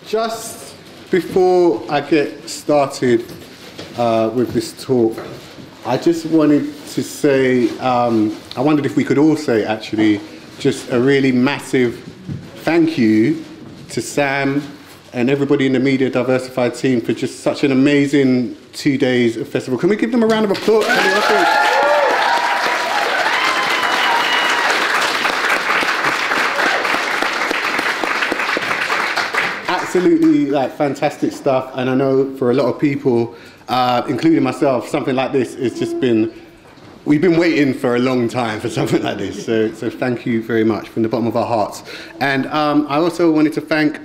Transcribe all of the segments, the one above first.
Just before I get started with this talk, I just wanted to say, I wondered if we could all say actually just a really massive thank you to Sam and everybody in the Media Diversified team for just such an amazing 2 days of festival. Can we give them a round of applause? Absolutely, like, fantastic stuff, and I know for a lot of people, including myself, something like this has just been, we've been waiting for a long time for something like this, so thank you very much from the bottom of our hearts. And I also wanted to thank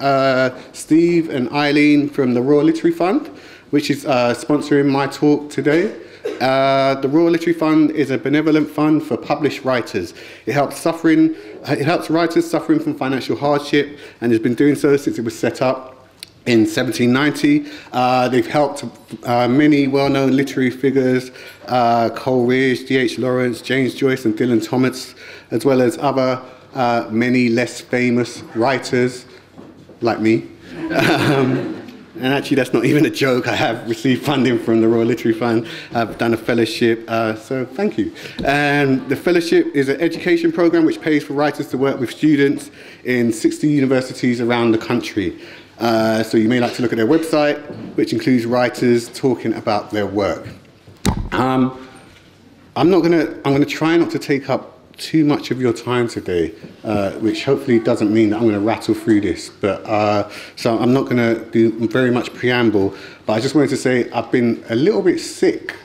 Steve and Eileen from the Royal Literary Fund, which is sponsoring my talk today. The Royal Literary Fund is a benevolent fund for published writers. It helps writers suffering from financial hardship, and has been doing so since it was set up in 1790. They've helped many well-known literary figures, Coleridge, D.H. Lawrence, James Joyce and Dylan Thomas, as well as other many less famous writers like me. And actually, that's not even a joke. I have received funding from the Royal Literary Fund. I've done a fellowship, so thank you. And the fellowship is an education program which pays for writers to work with students in 60 universities around the country. So you may like to look at their website, which includes writers talking about their work. I'm going to try not to take up too much of your time today, which hopefully doesn't mean that I'm going to rattle through this, but so I'm not going to do very much preamble, but I just wanted to say I've been a little bit sick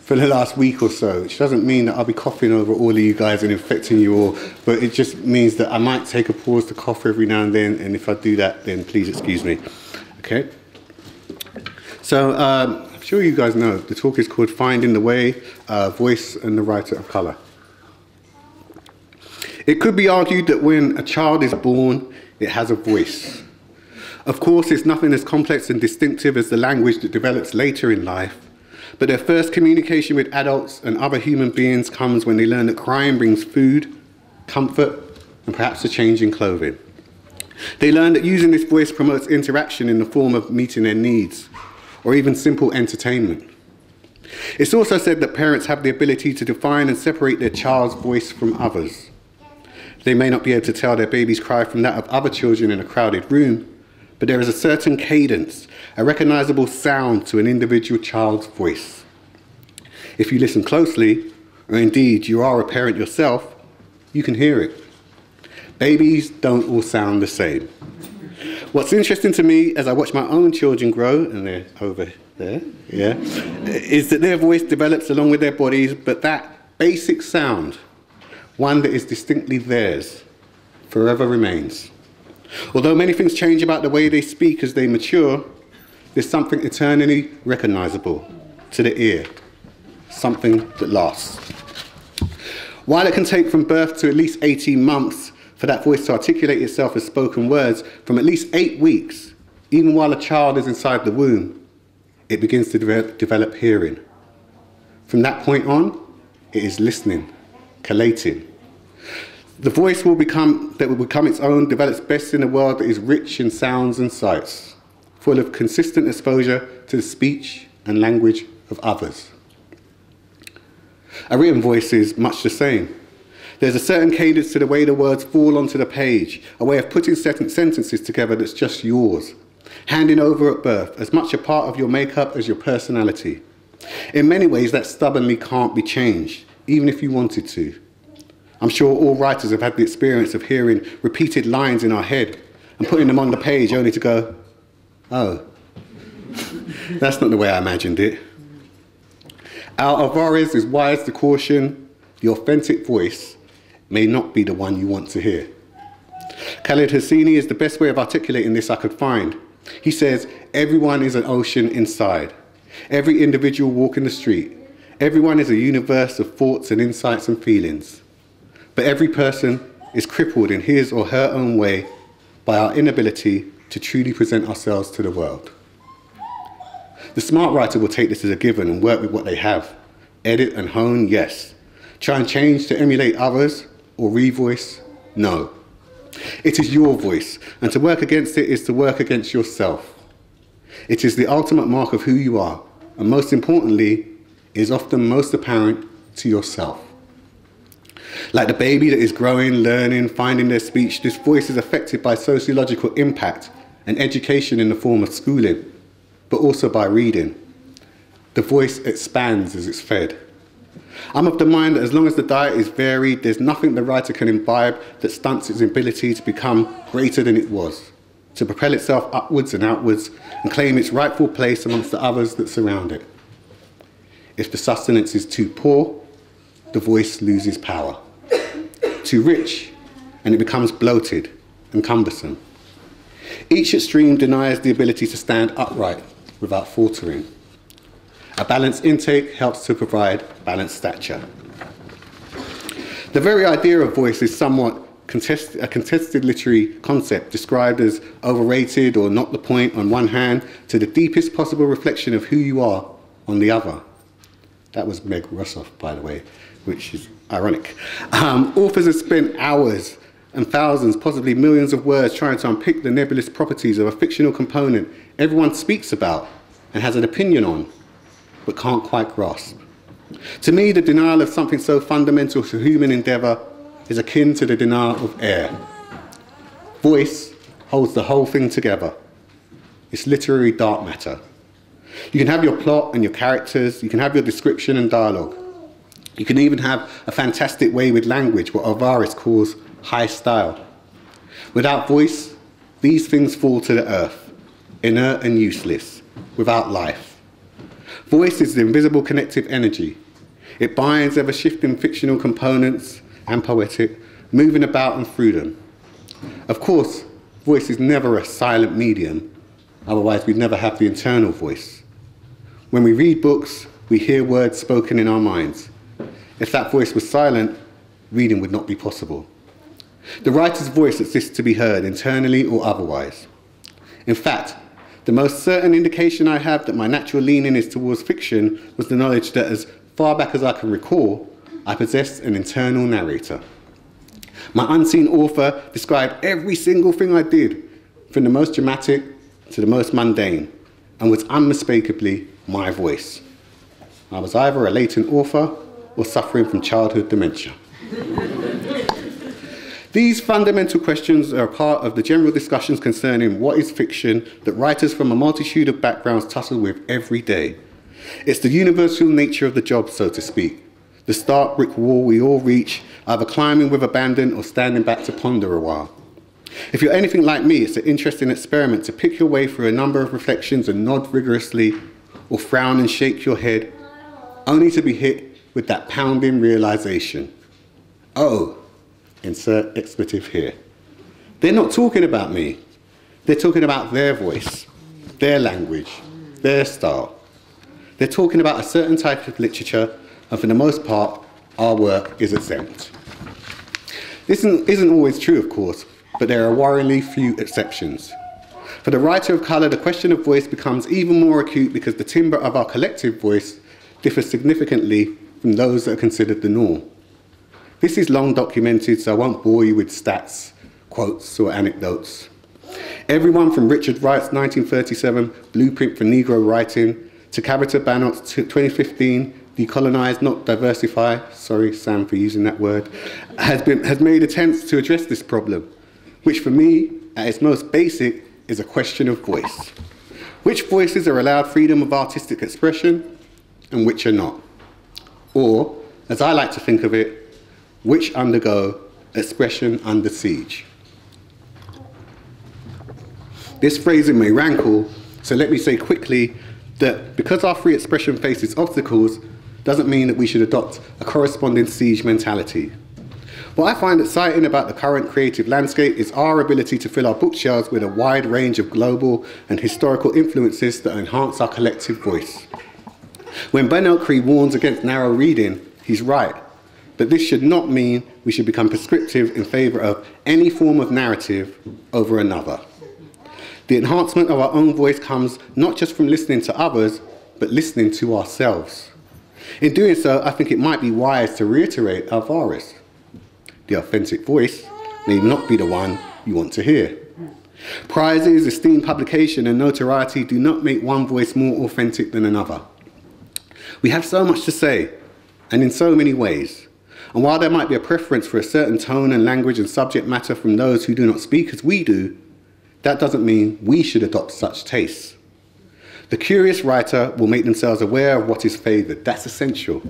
for the last week or so, which doesn't mean that I'll be coughing over all of you guys and infecting you all, but it just means that I might take a pause to cough every now and then, and if I do that, then please excuse me. Okay? So I'm sure you guys know, the talk is called Finding the Way, Voice and the Writer of Colour. It could be argued that when a child is born, it has a voice. Of course, it's nothing as complex and distinctive as the language that develops later in life, but their first communication with adults and other human beings comes when they learn that crying brings food, comfort, and perhaps a change in clothing. They learn that using this voice promotes interaction in the form of meeting their needs, or even simple entertainment. It's also said that parents have the ability to define and separate their child's voice from others. They may not be able to tell their baby's cry from that of other children in a crowded room, but there is a certain cadence, a recognizable sound to an individual child's voice. If you listen closely, or indeed you are a parent yourself, you can hear it. Babies don't all sound the same. What's interesting to me as I watch my own children grow, and they're over there, yeah, is that their voice develops along with their bodies, but that basic sound, one that is distinctly theirs, forever remains. Although many things change about the way they speak as they mature, there's something eternally recognizable to the ear, something that lasts. While it can take from birth to at least 18 months for that voice to articulate itself as spoken words, from at least 8 weeks, even while a child is inside the womb, it begins to develop hearing. From that point on, it is listening, collating. The voice that will become its own, develops best in a world that is rich in sounds and sights, full of consistent exposure to the speech and language of others. A written voice is much the same. There's a certain cadence to the way the words fall onto the page, a way of putting certain sentences together that's just yours, handing over at birth, as much a part of your makeup as your personality. In many ways, that stubbornly can't be changed, even if you wanted to. I'm sure all writers have had the experience of hearing repeated lines in our head and putting them on the page only to go, oh, that's not the way I imagined it. Our Alvarez is wise to caution, the authentic voice may not be the one you want to hear. Khaled Hosseini is the best way of articulating this I could find. He says, everyone is an ocean inside. Every individual walking the street. Everyone is a universe of thoughts and insights and feelings. But every person is crippled in his or her own way by our inability to truly present ourselves to the world. The smart writer will take this as a given and work with what they have. Edit and hone, yes. Try and change to emulate others, or revoice? No. It is your voice, and to work against it is to work against yourself. It is the ultimate mark of who you are, and most importantly, is often most apparent to yourself. Like the baby that is growing, learning, finding their speech, this voice is affected by sociological impact and education in the form of schooling, but also by reading. The voice expands as it's fed. I'm of the mind that as long as the diet is varied, there's nothing the writer can imbibe that stunts its ability to become greater than it was, to propel itself upwards and outwards and claim its rightful place amongst the others that surround it. If the sustenance is too poor, the voice loses power. Too rich, and it becomes bloated and cumbersome. Each extreme denies the ability to stand upright without faltering. A balanced intake helps to provide balanced stature. The very idea of voice is somewhat a contested literary concept described as overrated or not the point on one hand to the deepest possible reflection of who you are on the other. That was Meg Rossoff, by the way, which is ironic. Authors have spent hours and thousands, possibly millions of words trying to unpick the nebulous properties of a fictional component everyone speaks about and has an opinion on, but can't quite grasp. To me, the denial of something so fundamental to human endeavour is akin to the denial of air. Voice holds the whole thing together. It's literary dark matter. You can have your plot and your characters, you can have your description and dialogue. You can even have a fantastic way with language, what Alvarez calls high style. Without voice, these things fall to the earth, inert and useless, without life. Voice is the invisible connective energy. It binds ever-shifting fictional components and poetic, moving about and through them. Of course, voice is never a silent medium, otherwise we'd never have the internal voice. When we read books, we hear words spoken in our minds. If that voice was silent, reading would not be possible. The writer's voice exists to be heard, internally or otherwise. In fact, the most certain indication I have that my natural leaning is towards fiction was the knowledge that as far back as I can recall, I possessed an internal narrator. My unseen author described every single thing I did, from the most dramatic to the most mundane, and was unmistakably my voice. I was either a latent author or suffering from childhood dementia. These fundamental questions are a part of the general discussions concerning what is fiction that writers from a multitude of backgrounds tussle with every day. It's the universal nature of the job, so to speak, the stark brick wall we all reach, either climbing with abandon or standing back to ponder a while. If you're anything like me, it's an interesting experiment to pick your way through a number of reflections and nod rigorously, or frown and shake your head, only to be hit with that pounding realization. Oh, insert expletive here. They're not talking about me. They're talking about their voice, their language, their style. They're talking about a certain type of literature, and for the most part, our work is exempt. This isn't always true, of course, but there are worryingly few exceptions. For the writer of colour, the question of voice becomes even more acute because the timbre of our collective voice differs significantly from those that are considered the norm. This is long documented, so I won't bore you with stats, quotes, or anecdotes. Everyone from Richard Wright's 1937 Blueprint for Negro Writing to Kavita Bannock's 2015 Decolonize, Not Diversify, sorry Sam for using that word, has made attempts to address this problem, which for me, at its most basic, is a question of voice. Which voices are allowed freedom of artistic expression and which are not? Or, as I like to think of it, which undergo expression under siege. This phrasing may rankle, so let me say quickly that because our free expression faces obstacles, doesn't mean that we should adopt a corresponding siege mentality. What I find exciting about the current creative landscape is our ability to fill our bookshelves with a wide range of global and historical influences that enhance our collective voice. When Ben Okri warns against narrow reading, he's right. But this should not mean we should become prescriptive in favour of any form of narrative over another. The enhancement of our own voice comes not just from listening to others, but listening to ourselves. In doing so, I think it might be wise to reiterate Alvarez. the authentic voice may not be the one you want to hear. Prizes, esteemed publication, and notoriety do not make one voice more authentic than another. We have so much to say, and in so many ways. And while there might be a preference for a certain tone and language and subject matter from those who do not speak as we do, that doesn't mean we should adopt such tastes. The curious writer will make themselves aware of what is favoured. That's essential.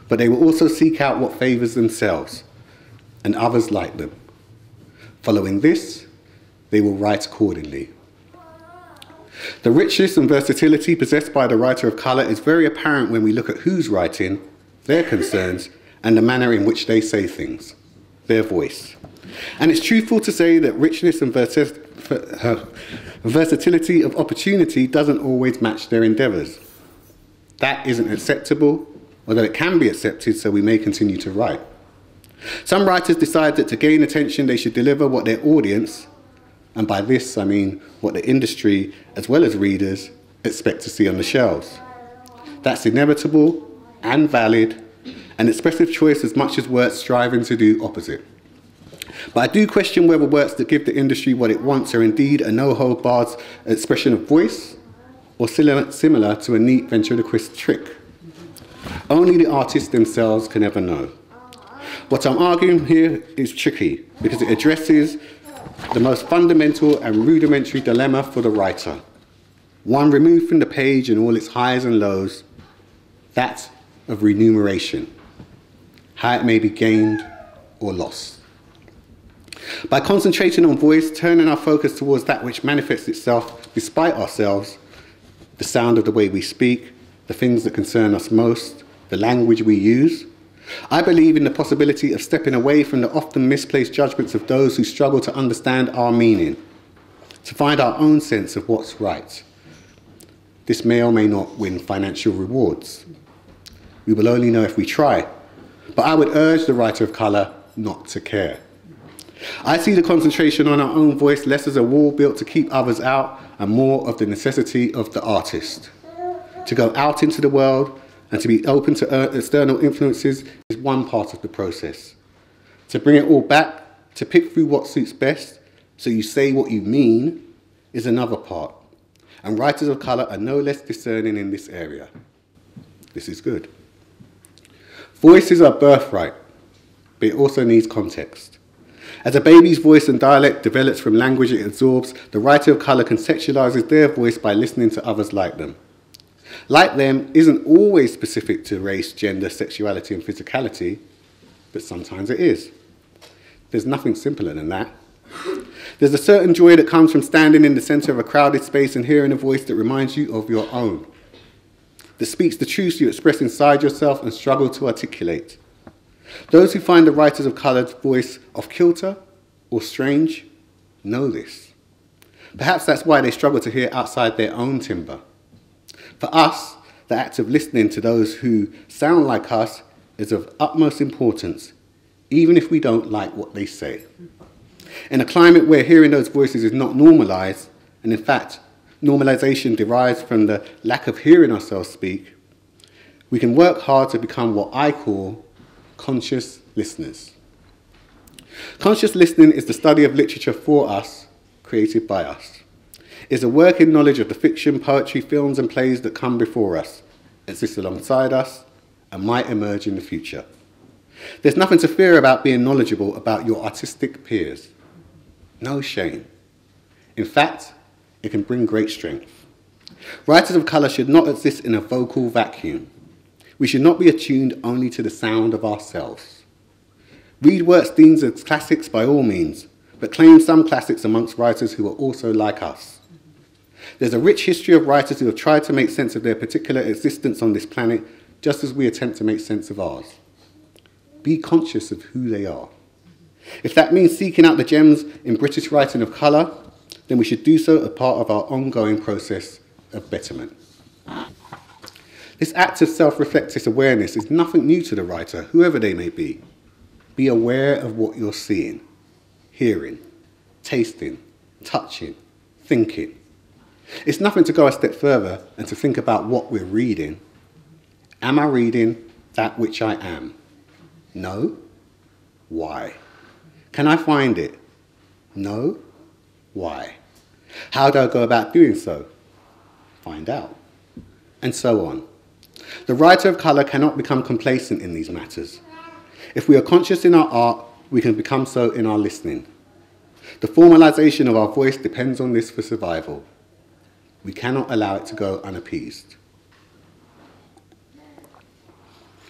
But they will also seek out what favours themselves and others like them. Following this, they will write accordingly. The richness and versatility possessed by the writer of colour is very apparent when we look at who's writing, their concerns, and the manner in which they say things, their voice. And it's truthful to say that richness and versatility of opportunity doesn't always match their endeavours. That isn't acceptable, although it can be accepted, so we may continue to write. Some writers decide that to gain attention they should deliver what their audience, and by this I mean what the industry as well as readers expect to see on the shelves. That's inevitable and valid, an expressive choice as much as works striving to do opposite. But I do question whether works that give the industry what it wants are indeed a no-hold-barred expression of voice, or similar to a neat ventriloquist trick. Only the artists themselves can ever know. What I'm arguing here is tricky because it addresses the most fundamental and rudimentary dilemma for the writer, one removed from the page and all its highs and lows, that of remuneration, how it may be gained or lost. By concentrating on voice, turning our focus towards that which manifests itself despite ourselves, the sound of the way we speak, the things that concern us most, the language we use, I believe in the possibility of stepping away from the often misplaced judgments of those who struggle to understand our meaning, to find our own sense of what's right. This may or may not win financial rewards. We will only know if we try, but I would urge the writer of colour not to care. I see the concentration on our own voice less as a wall built to keep others out and more of the necessity of the artist. To go out into the world and to be open to external influences is one part of the process. To bring it all back, to pick through what suits best, so you say what you mean, is another part. And writers of colour are no less discerning in this area. This is good. Voice is our birthright, but it also needs context. As a baby's voice and dialect develops from language it absorbs, the writer of colour contextualises their voice by listening to others like them. Like them isn't always specific to race, gender, sexuality and physicality, but sometimes it is. There's nothing simpler than that. There's a certain joy that comes from standing in the centre of a crowded space and hearing a voice that reminds you of your own, that speaks the truths you express inside yourself and struggle to articulate. Those who find the writers of coloured voice off kilter or strange know this. Perhaps that's why they struggle to hear outside their own timbre. For us, the act of listening to those who sound like us is of utmost importance, even if we don't like what they say. In a climate where hearing those voices is not normalised, and in fact, normalisation derives from the lack of hearing ourselves speak, we can work hard to become what I call conscious listeners. Conscious listening is the study of literature for us, created by us. It's a working knowledge of the fiction, poetry, films and plays that come before us, exist alongside us, and might emerge in the future. There's nothing to fear about being knowledgeable about your artistic peers. No shame. In fact, it can bring great strength. Writers of colour should not exist in a vocal vacuum. We should not be attuned only to the sound of ourselves. Read works deemed as classics by all means, but claim some classics amongst writers who are also like us. There's a rich history of writers who have tried to make sense of their particular existence on this planet, just as we attempt to make sense of ours. Be conscious of who they are. If that means seeking out the gems in British writing of colour, then we should do so as part of our ongoing process of betterment. This act of self-reflective awareness is nothing new to the writer, whoever they may be. Be aware of what you're seeing, hearing, tasting, touching, thinking. It's nothing to go a step further and to think about what we're reading. Am I reading that which I am? No? Why? Can I find it? No. Why? How do I go about doing so? Find out. And so on. The writer of colour cannot become complacent in these matters. If we are conscious in our art, we can become so in our listening. The formalisation of our voice depends on this for survival. We cannot allow it to go unappeased.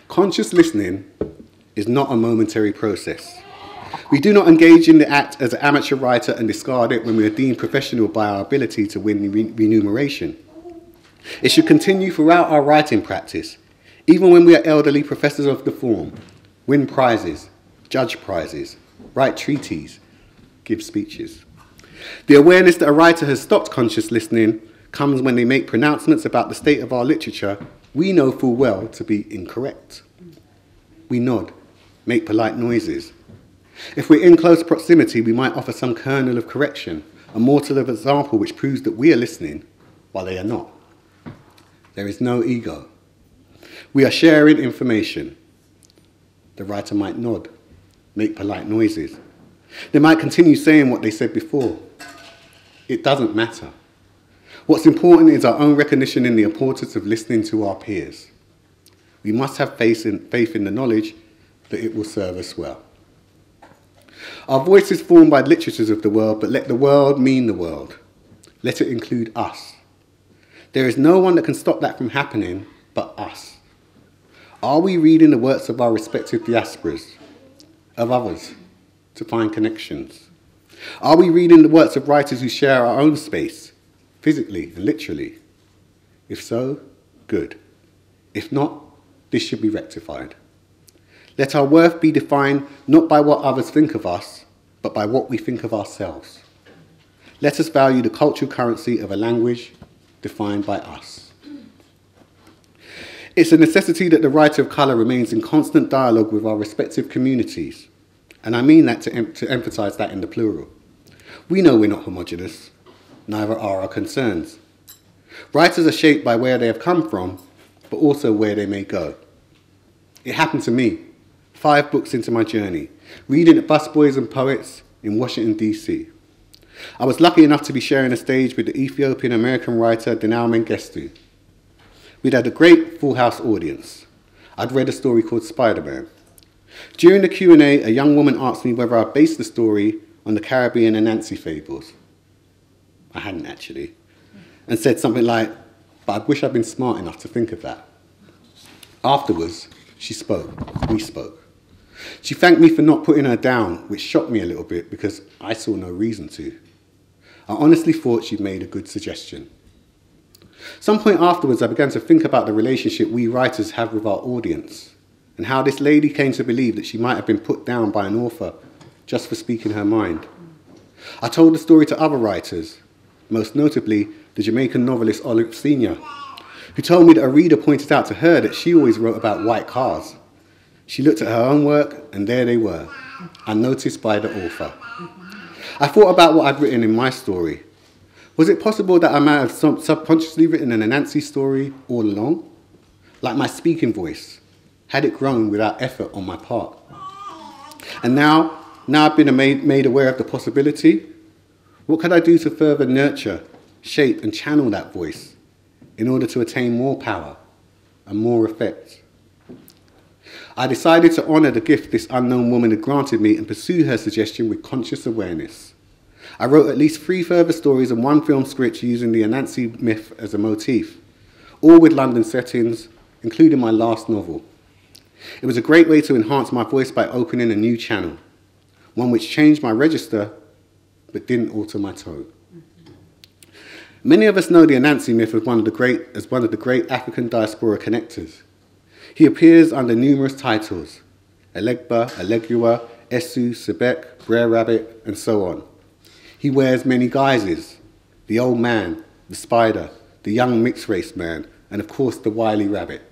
Conscious listening is not a momentary process. We do not engage in the act as an amateur writer and discard it when we are deemed professional by our ability to win remuneration. It should continue throughout our writing practice, even when we are elderly professors of the form, win prizes, judge prizes, write treatises, give speeches. The awareness that a writer has stopped conscious listening comes when they make pronouncements about the state of our literature we know full well to be incorrect. We nod, make polite noises. If we're in close proximity, we might offer some kernel of correction, a morsel of example which proves that we are listening while they are not. There is no ego. We are sharing information. The writer might nod, make polite noises. They might continue saying what they said before. It doesn't matter. What's important is our own recognition in the importance of listening to our peers. We must have faith in the knowledge that it will serve us well. Our voice is formed by literatures of the world, but let the world mean the world. Let it include us. There is no one that can stop that from happening but us. Are we reading the works of our respective diasporas, of others, to find connections? Are we reading the works of writers who share our own space, physically and literally? If so, good. If not, this should be rectified. Let our worth be defined not by what others think of us, but by what we think of ourselves. Let us value the cultural currency of a language defined by us. It's a necessity that the writer of colour remains in constant dialogue with our respective communities, and I mean that to emphasise that in the plural. We know we're not homogenous, neither are our concerns. Writers are shaped by where they have come from, but also where they may go. It happened to me, 5 books into my journey, reading at Busboys and Poets in Washington, D.C. I was lucky enough to be sharing a stage with the Ethiopian-American writer Denal Mengistu. We'd had a great full house audience. I'd read a story called Spider-Man. During the Q&A, a young woman asked me whether I'd based the story on the Caribbean and Nancy fables. I hadn't actually, and said something like, but I wish I'd been smart enough to think of that. Afterwards, we spoke. She thanked me for not putting her down, which shocked me a little bit because I saw no reason to. I honestly thought she'd made a good suggestion. Some point afterwards, I began to think about the relationship we writers have with our audience and how this lady came to believe that she might have been put down by an author just for speaking her mind. I told the story to other writers, most notably the Jamaican novelist Olive Senior, who told me that a reader pointed out to her that she always wrote about white cars. She looked at her own work, and there they were, unnoticed by the author. I thought about what I'd written in my story. Was it possible that I might have subconsciously written an Anansi story all along? Like my speaking voice, had it grown without effort on my part? And now I've been made aware of the possibility, what could I do to further nurture, shape and channel that voice in order to attain more power and more effect? I decided to honour the gift this unknown woman had granted me and pursue her suggestion with conscious awareness. I wrote at least 3 further stories and 1 film script using the Anansi myth as a motif, all with London settings, including my last novel. It was a great way to enhance my voice by opening a new channel, one which changed my register but didn't alter my tone. Many of us know the Anansi myth as one of the great African diaspora connectors. He appears under numerous titles: Elegba, Elegua, Esu, Sebek, Brer Rabbit, and so on. He wears many guises: the old man, the spider, the young mixed-race man, and of course the wily rabbit.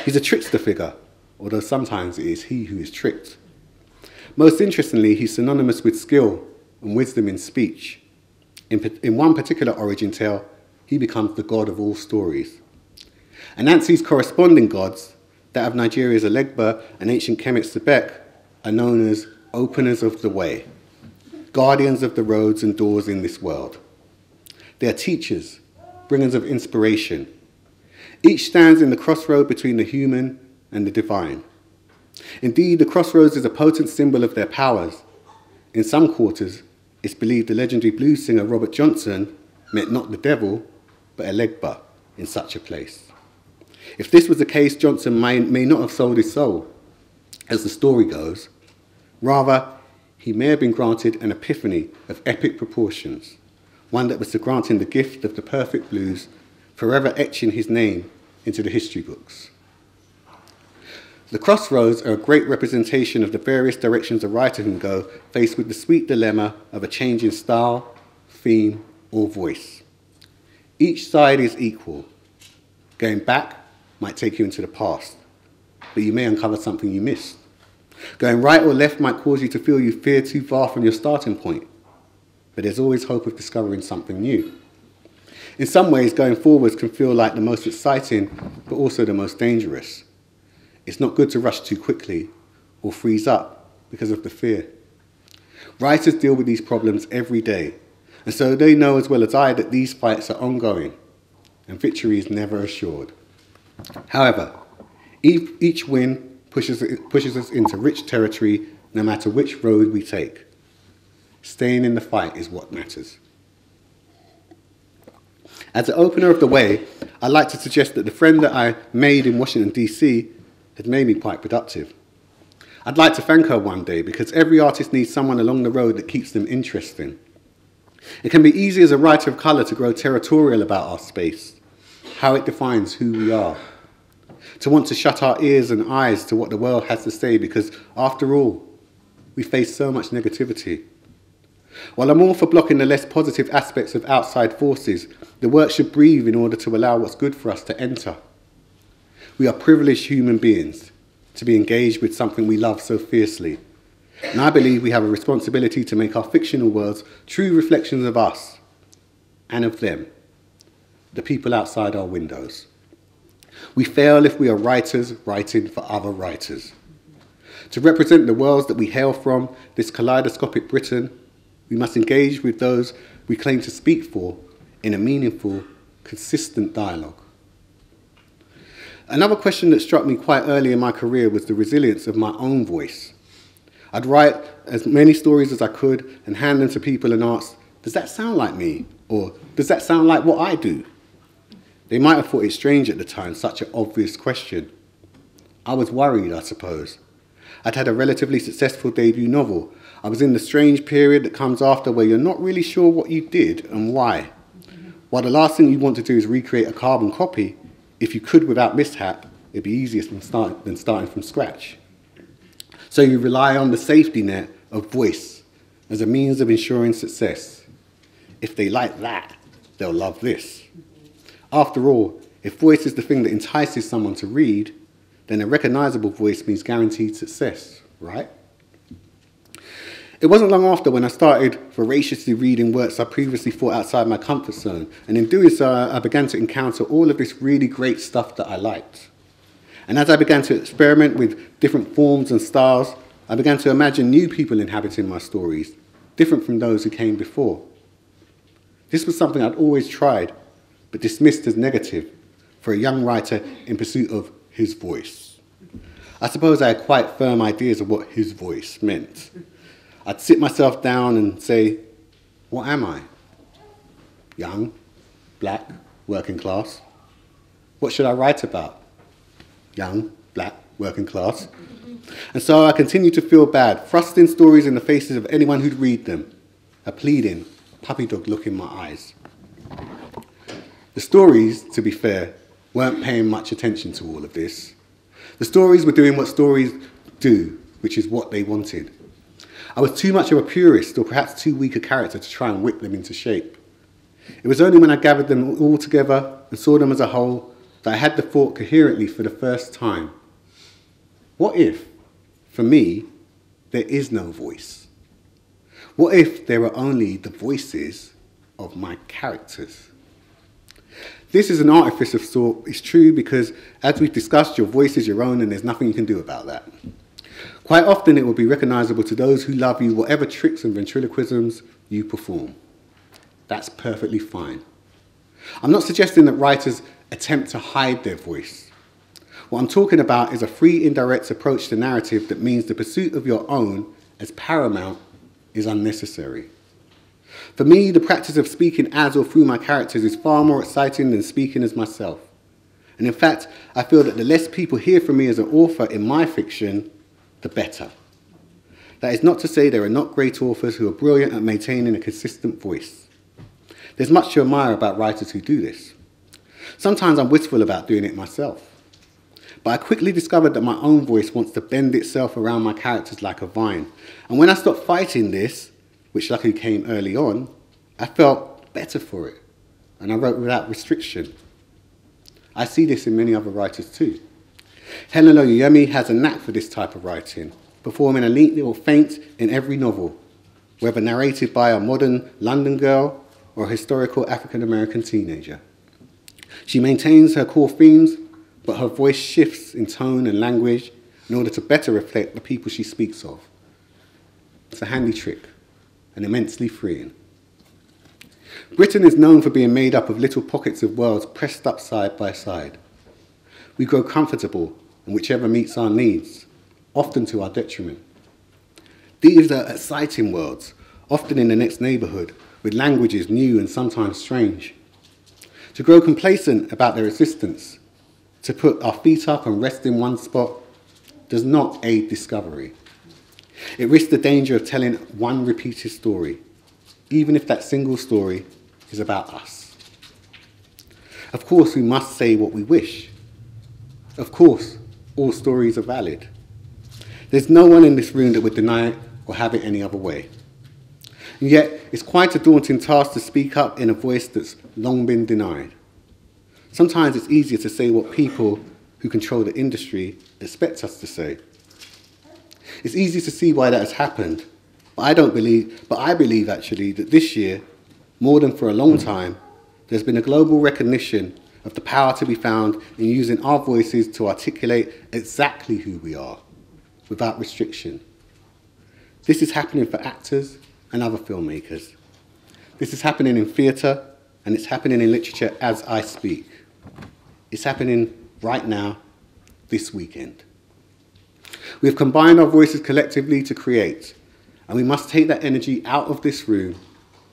He's a trickster figure, although sometimes it is he who is tricked. Most interestingly, he's synonymous with skill and wisdom in speech. In one particular origin tale, he becomes the god of all stories. Anansi's corresponding gods, that of Nigeria's Elegba and ancient Kemet Sebek, are known as openers of the way, guardians of the roads and doors in this world. They are teachers, bringers of inspiration. Each stands in the crossroad between the human and the divine. Indeed, the crossroads is a potent symbol of their powers. In some quarters, it's believed the legendary blues singer Robert Johnson met not the devil, but Elegba in such a place. If this was the case, Johnson may not have sold his soul, as the story goes. Rather, he may have been granted an epiphany of epic proportions, one that was to grant him the gift of the perfect blues, forever etching his name into the history books. The crossroads are a great representation of the various directions a writer can go, faced with the sweet dilemma of a change in style, theme, or voice. Each side is equal. Going back might take you into the past, but you may uncover something you missed. Going right or left might cause you to feel you veer too far from your starting point, but there's always hope of discovering something new. In some ways, going forwards can feel like the most exciting, but also the most dangerous. It's not good to rush too quickly or freeze up because of the fear. Writers deal with these problems every day, and so they know as well as I that these fights are ongoing, and victory is never assured. However, each win pushes us into rich territory no matter which road we take. Staying in the fight is what matters. As the opener of the way, I'd like to suggest that the friend that I made in Washington, D.C. had made me quite productive. I'd like to thank her one day because every artist needs someone along the road that keeps them interesting. It can be easy as a writer of colour to grow territorial about our space, how it defines who we are, to want to shut our ears and eyes to what the world has to say because, after all, we face so much negativity. While I'm all for blocking the less positive aspects of outside forces, the work should breathe in order to allow what's good for us to enter. We are privileged human beings to be engaged with something we love so fiercely. And I believe we have a responsibility to make our fictional worlds true reflections of us and of them, the people outside our windows. We fail if we are writers writing for other writers. To represent the worlds that we hail from, this kaleidoscopic Britain, we must engage with those we claim to speak for in a meaningful, consistent dialogue. Another question that struck me quite early in my career was the resilience of my own voice. I'd write as many stories as I could and hand them to people and ask, does that sound like me? Or does that sound like what I do? They might have thought it strange at the time, such an obvious question. I was worried, I suppose. I'd had a relatively successful debut novel. I was in the strange period that comes after where you're not really sure what you did and why. While the last thing you want to do is recreate a carbon copy, if you could without mishap, it'd be easier than starting from scratch. So you rely on the safety net of voice as a means of ensuring success. If they like that, they'll love this. After all, if voice is the thing that entices someone to read, then a recognizable voice means guaranteed success, right? It wasn't long after when I started voraciously reading works I previously thought outside my comfort zone, and in doing so, I began to encounter all of this really great stuff that I liked. And as I began to experiment with different forms and styles, I began to imagine new people inhabiting my stories, different from those who came before. This was something I'd always tried, but dismissed as negative for a young writer in pursuit of his voice. I suppose I had quite firm ideas of what his voice meant. I'd sit myself down and say, what am I? Young, black, working class. What should I write about? Young, black, working class. And so I continued to feel bad, thrusting stories in the faces of anyone who'd read them, a pleading, puppy dog look in my eyes. The stories, to be fair, weren't paying much attention to all of this. The stories were doing what stories do, which is what they wanted. I was too much of a purist, or perhaps too weak a character to try and whip them into shape. It was only when I gathered them all together and saw them as a whole that I had the thought coherently for the first time. What if, for me, there is no voice? What if there are only the voices of my characters? This is an artifice of sort. It's true because, as we've discussed, your voice is your own and there's nothing you can do about that. Quite often it will be recognizable to those who love you whatever tricks and ventriloquisms you perform. That's perfectly fine. I'm not suggesting that writers attempt to hide their voice. What I'm talking about is a free, indirect approach to narrative that means the pursuit of your own as paramount is unnecessary. For me, the practice of speaking as or through my characters is far more exciting than speaking as myself. And in fact, I feel that the less people hear from me as an author in my fiction, the better. That is not to say there are not great authors who are brilliant at maintaining a consistent voice. There's much to admire about writers who do this. Sometimes I'm wistful about doing it myself. But I quickly discovered that my own voice wants to bend itself around my characters like a vine. And when I stopped fighting this, which luckily came early on, I felt better for it. And I wrote without restriction. I see this in many other writers too. Helen Oyeyemi has a knack for this type of writing, performing a neat little feint in every novel, whether narrated by a modern London girl or a historical African-American teenager. She maintains her core themes, but her voice shifts in tone and language in order to better reflect the people she speaks of. It's a handy trick, and immensely freeing. Britain is known for being made up of little pockets of worlds pressed up side by side. We grow comfortable in whichever meets our needs, often to our detriment. These are exciting worlds, often in the next neighbourhood, with languages new and sometimes strange. To grow complacent about their existence, to put our feet up and rest in one spot, does not aid discovery. It risks the danger of telling one repeated story, even if that single story is about us. Of course, we must say what we wish. Of course, all stories are valid. There's no one in this room that would deny it or have it any other way. And yet, it's quite a daunting task to speak up in a voice that's long been denied. Sometimes it's easier to say what people who control the industry expect us to say. It's easy to see why that has happened, but I believe actually that this year, more than for a long time, there's been a global recognition of the power to be found in using our voices to articulate exactly who we are, without restriction. This is happening for actors and other filmmakers. This is happening in theatre, and it's happening in literature as I speak. It's happening right now, this weekend. We have combined our voices collectively to create, and we must take that energy out of this room,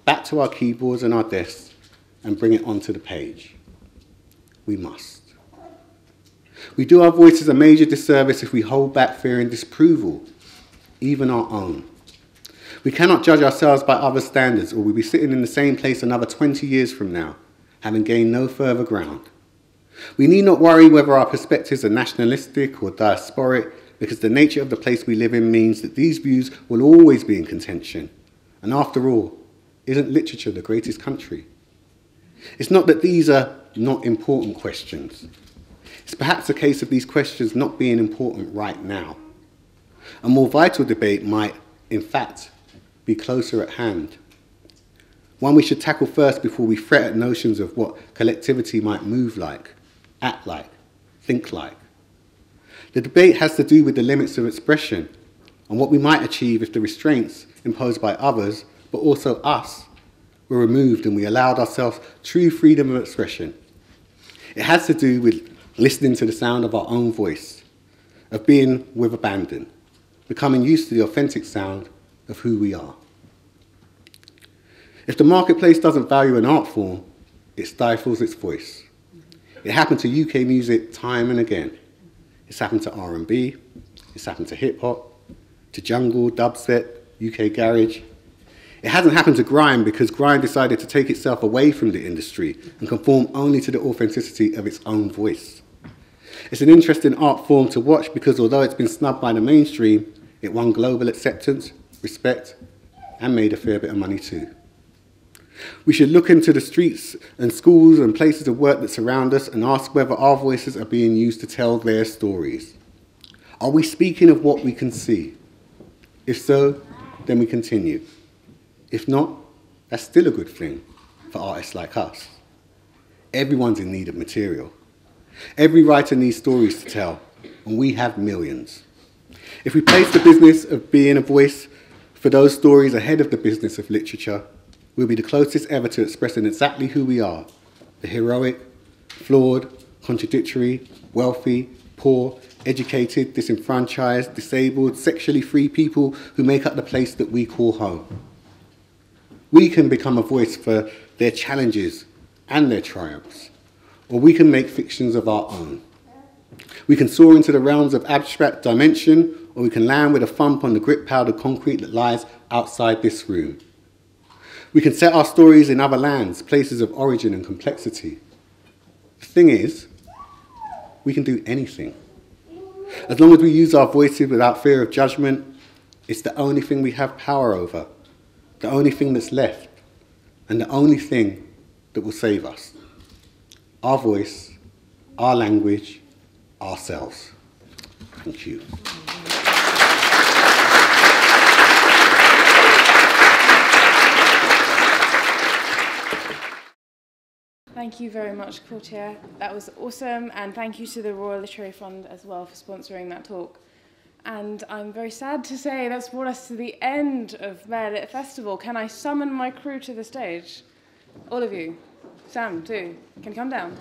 back to our keyboards and our desks, and bring it onto the page. We must. We do our voices a major disservice if we hold back fearing disapproval, even our own. We cannot judge ourselves by other standards, or we'll be sitting in the same place another 20 years from now, having gained no further ground. We need not worry whether our perspectives are nationalistic or diasporic, because the nature of the place we live in means that these views will always be in contention. And after all, isn't literature the greatest country? It's not that these are not important questions. It's perhaps a case of these questions not being important right now. A more vital debate might, in fact, be closer at hand. One we should tackle first before we fret at notions of what collectivity might move like, act like, think like. The debate has to do with the limits of expression and what we might achieve if the restraints imposed by others, but also us, were removed and we allowed ourselves true freedom of expression. It has to do with listening to the sound of our own voice, of being with abandon, becoming used to the authentic sound of who we are. If the marketplace doesn't value an art form, it stifles its voice. It happened to UK music time and again. It's happened to R&B, it's happened to hip-hop, to jungle, dubstep, UK garage. It hasn't happened to grime because grime decided to take itself away from the industry and conform only to the authenticity of its own voice. It's an interesting art form to watch because although it's been snubbed by the mainstream, it won global acceptance, respect, and made a fair bit of money too. We should look into the streets and schools and places of work that surround us and ask whether our voices are being used to tell their stories. Are we speaking of what we can see? If so, then we continue. If not, that's still a good thing for artists like us. Everyone's in need of material. Every writer needs stories to tell, and we have millions. If we place the business of being a voice for those stories ahead of the business of literature, we'll be the closest ever to expressing exactly who we are, the heroic, flawed, contradictory, wealthy, poor, educated, disenfranchised, disabled, sexually free people who make up the place that we call home. We can become a voice for their challenges and their triumphs, or we can make fictions of our own. We can soar into the realms of abstract dimension, or we can land with a thump on the grit-powdered concrete that lies outside this room. We can set our stories in other lands, places of origin and complexity. The thing is, we can do anything. As long as we use our voices without fear of judgment, it's the only thing we have power over, the only thing that's left, and the only thing that will save us. Our voice, our language, ourselves. Thank you. Thank you very much, Courttia. That was awesome, and thank you to the Royal Literary Fund as well for sponsoring that talk. And I'm very sad to say that's brought us to the end of Bear Lit Festival. Can I summon my crew to the stage? All of you. Sam, too. Can you come down?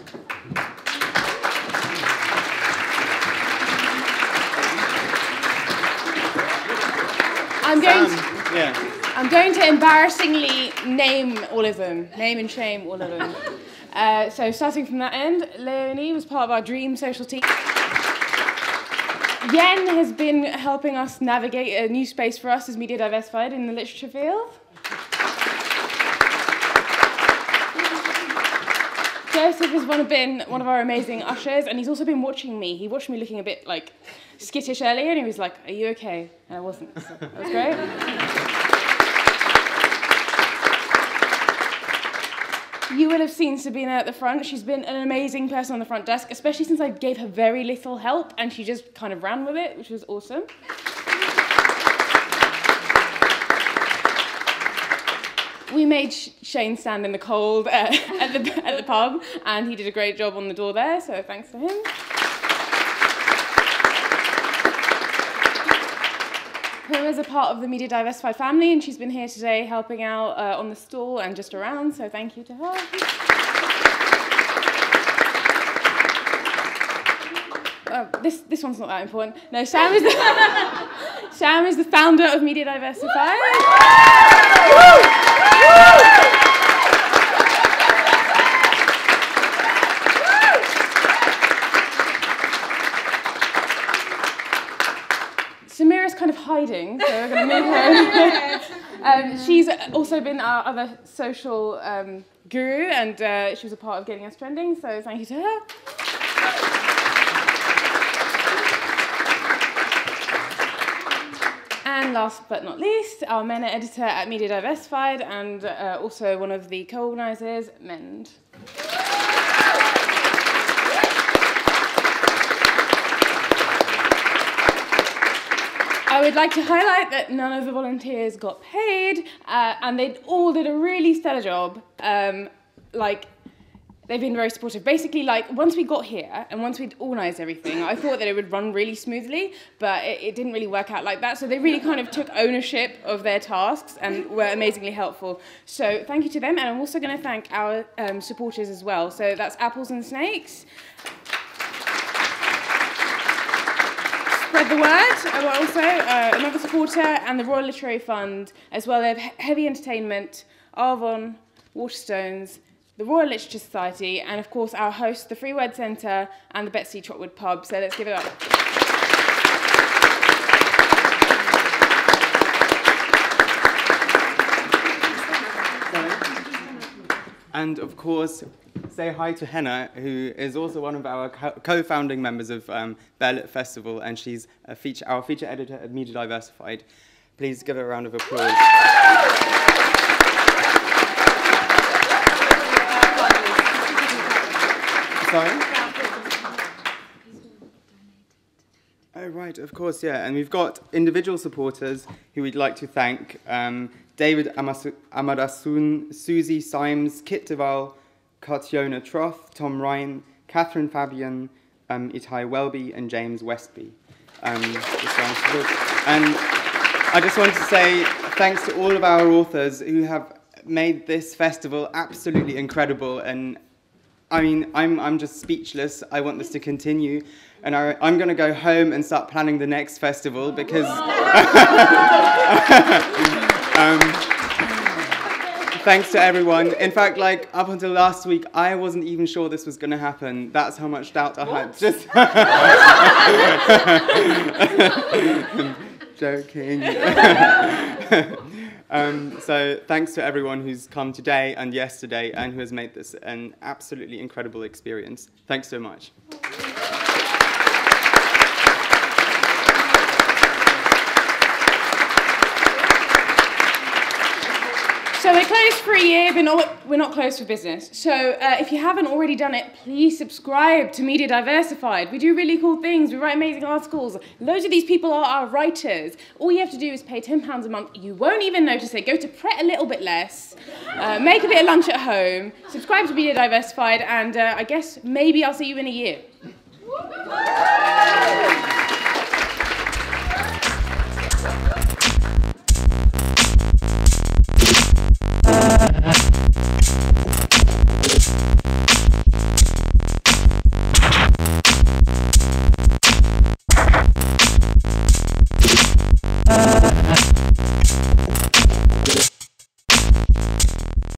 I'm going to embarrassingly name all of them. Name and shame all of them. So starting from that end, Leonie was part of our dream social team. Yen has been helping us navigate a new space for us as Media Diversified in the literature field. Joseph has been one of our amazing ushers, and he's also been watching me. He watched me looking a bit like skittish earlier, and he was like, "Are you okay?" And I wasn't. So that was great. You will have seen Sabina at the front. She's been an amazing person on the front desk, especially since I gave her very little help, and she just kind of ran with it, which was awesome. We made Shane stand in the cold at the pub, and he did a great job on the door there, so thanks to him. Who is a part of the Media Diversified family, and she's been here today helping out on the stall and just around, so thank you to her. This one's not that important. No, Sam is the founder of Media Diversified. Samira's kind of hiding, so we're going to move her. She's also been our other social guru, and she was a part of getting us trending, so thank you to her. And last but not least, our MENA editor at Media Diversified, and also one of the co-organisers, Mend. I would like to highlight that none of the volunteers got paid, and they all did a really stellar job. They've been very supportive. Basically, once we got here and once we'd organised everything, I thought that it would run really smoothly, but it didn't really work out like that. So they really kind of took ownership of their tasks and were amazingly helpful. So thank you to them, and I'm also going to thank our supporters as well. So that's Apples and Snakes. Spread the word. Also another supporter, and the Royal Literary Fund, as well as Heavy Entertainment, Arvon, Waterstones, the Royal Literature Society, and of course our hosts, the Free Word Centre and the Betsy Trotwood Pub. So let's give it up. And of course, say hi to Henna, who is also one of our co-founding members of Bear Lit Festival, and she's our feature editor at Media Diversified. Please give her a round of applause. Sorry? Oh, right, of course, yeah. And we've got individual supporters who we'd like to thank. David Amadasun, Susie Symes, Kit Duval, Courttia Troth, Tom Ryan, Catherine Fabian, Itai Welby, and James Westby. And I just want to say thanks to all of our authors who have made this festival absolutely incredible. And I mean, I'm just speechless. I want this to continue. And I'm going to go home and start planning the next festival because... thanks to everyone. In fact, like, up until last week, I wasn't even sure this was going to happen. That's how much doubt I had. Just joking. So thanks to everyone who's come today and yesterday and who has made this an absolutely incredible experience. Thanks so much. So we're closed for a year, but we're not closed for business. So if you haven't already done it, please subscribe to Media Diversified. We do really cool things. We write amazing articles. Loads of these people are our writers. All you have to do is pay £10 a month. You won't even notice it. Go to Pret a little bit less. Make a bit of lunch at home. Subscribe to Media Diversified, and I guess maybe I'll see you in a year.